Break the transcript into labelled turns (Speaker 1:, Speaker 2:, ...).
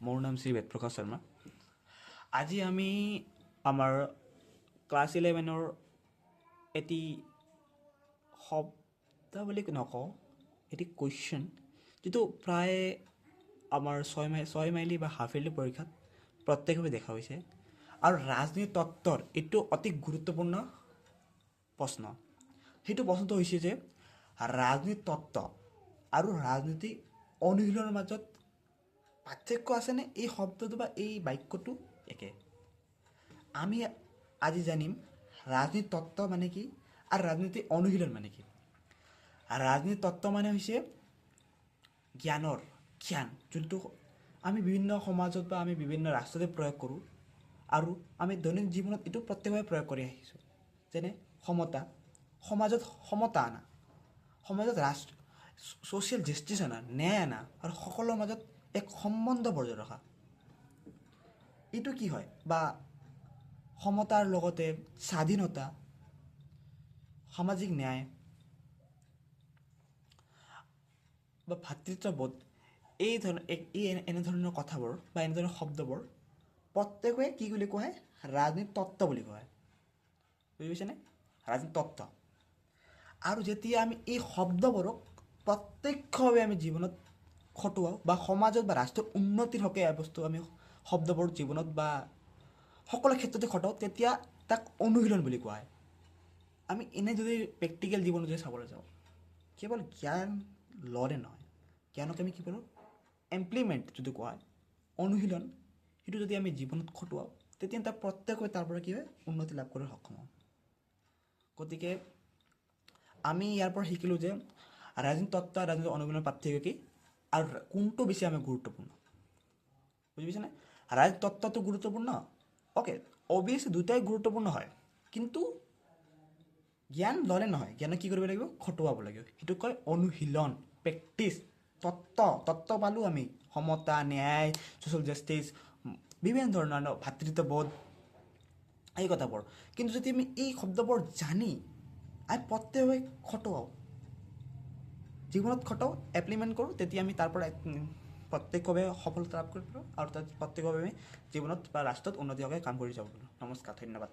Speaker 1: মোৰ নাম শ্ৰী বেদপ্ৰকাশ শৰ্মা। আজি আমি আমাৰ ক্লাছ 11-ৰ এটি শব্দ বুলি নকওঁ, এটি কুৱেশ্যন যিটো প্ৰায় আমাৰ ছয় মাইলি বা হাফ ইয়াৰলি পৰীক্ষাত প্ৰত্যেকভাৱে দেখা হৈছে আৰু ৰাজনীতি তত্ত্বৰ এইটো অতি গুৰুত্বপূৰ্ণ প্ৰশ্ন। সেইটো প্ৰশ্নটো হৈছে যে ৰাজনীতি তত্ত্ব আৰু ৰাজনীতি অনুশীলনৰ মাজত পাৰ্থক্য আছেনে? এই শব্দটো বা এই বাক্যটো একে। আমি আজি জানিম ৰাজনীতি তত্ত্ব মানে কি আৰু ৰাজনীতি অনুশীলন মানে কি। ৰাজনীতি তত্ত্ব মানে হৈছে জ্ঞান, যোনটো আমি বিভিন্ন সমাজত বা আমি বিভিন্ন ৰাষ্ট্ৰতে প্ৰয়োগ কৰোঁ আৰু আমি দৈনন্দিন জীৱনত এইটো প্ৰত্যেকভাৱে প্ৰয়োগ কৰি আহিছোঁ। যেনে সমাজত সমতা আনা, সমাজত ছ'চিয়েল জাষ্টিছ আনা, ন্যায় আনা আৰু সকলোৰ মাজত এক সম্বন্ধ বজাই ৰখা। এইটো কি হয়? বা সমতাৰ লগতে স্বাধীনতা, সামাজিক ন্যায় বা ভাতৃত্ববোধ, এনেধৰণৰ কথাবোৰ বা এনেধৰণৰ শব্দবোৰ প্ৰত্যেকটোৱে কি বুলি কোৱা হয়? ৰাজনীতি তত্ত্ব বুলি কোৱা হয়। বুজি পাইছেনে? ৰাজনীতি তত্ত্ব। আৰু যেতিয়া আমি এই শব্দবোৰক প্ৰত্যক্ষভাৱে আমি জীৱনত খটুৱাওঁ বা সমাজত বা ৰাষ্ট্ৰৰ উন্নতিৰ হকে এই বস্তু আমি শব্দবোৰ জীৱনত বা সকলো ক্ষেত্ৰতে খটাওঁ, তেতিয়া তাক অনুশীলন বুলি কোৱা হয়। আমি এনে যদি প্ৰেক্টিকেল জীৱনত যদি চাবলৈ যাওঁ, কেৱল জ্ঞান লৰে নহয়, জ্ঞানক আমি কি কৰোঁ? এমপ্লিমেণ্ট যদি কোৱা হয়, অনুশীলন, সেইটো যদি আমি জীৱনত খটুৱাওঁ, তেতিয়া তাৰ প্ৰত্যেকভাৱে তাৰ পৰা কি হয়? উন্নতি লাভ কৰাৰ সক্ষম হওঁ। গতিকে আমি ইয়াৰ পৰা শিকিলোঁ যে ৰাজনীতি তত্ত্ব আৰু ৰাজনীতি অনুশীলনৰ পাৰ্থক্য কি আৰু কোনটো বেছি আমি গুৰুত্বপূৰ্ণ। বুজি পাইছেনে? ৰাজনীতি তত্ত্বটো গুৰুত্বপূৰ্ণ, অ'কে, অবভিয়াছলি দুটাই গুৰুত্বপূৰ্ণ হয়, কিন্তু জ্ঞান ল'লে নহয়, জ্ঞানক কি কৰিব লাগিব? খটুৱাব লাগিব। সেইটো কয় অনুশীলন, প্ৰেক্টিছ। তত্ত্ব পালোঁ আমি, সমতা, ন্যায়, ছ'চিয়েল জাষ্টিছ, বিভিন্ন ধৰণৰ ভাতৃত্ববোধ, এই কথাবোৰ। কিন্তু যদি আমি এই শব্দবোৰ জানি আমি প্ৰত্যেকভাৱে খটুৱাওঁ, জীৱনত খটাওঁ, এপ্লিমেণ্ট কৰোঁ, তেতিয়া আমি তাৰ পৰা প্ৰত্যক্ষভাৱে সফলতা লাভ কৰিব পাৰোঁ আৰু তাত প্ৰত্যক্ষভাৱে আমি জীৱনত বা ৰাষ্ট্ৰত উন্নতি হোৱাকৈ কাম কৰি যাব পাৰোঁ। নমস্কাৰ, ধন্যবাদ।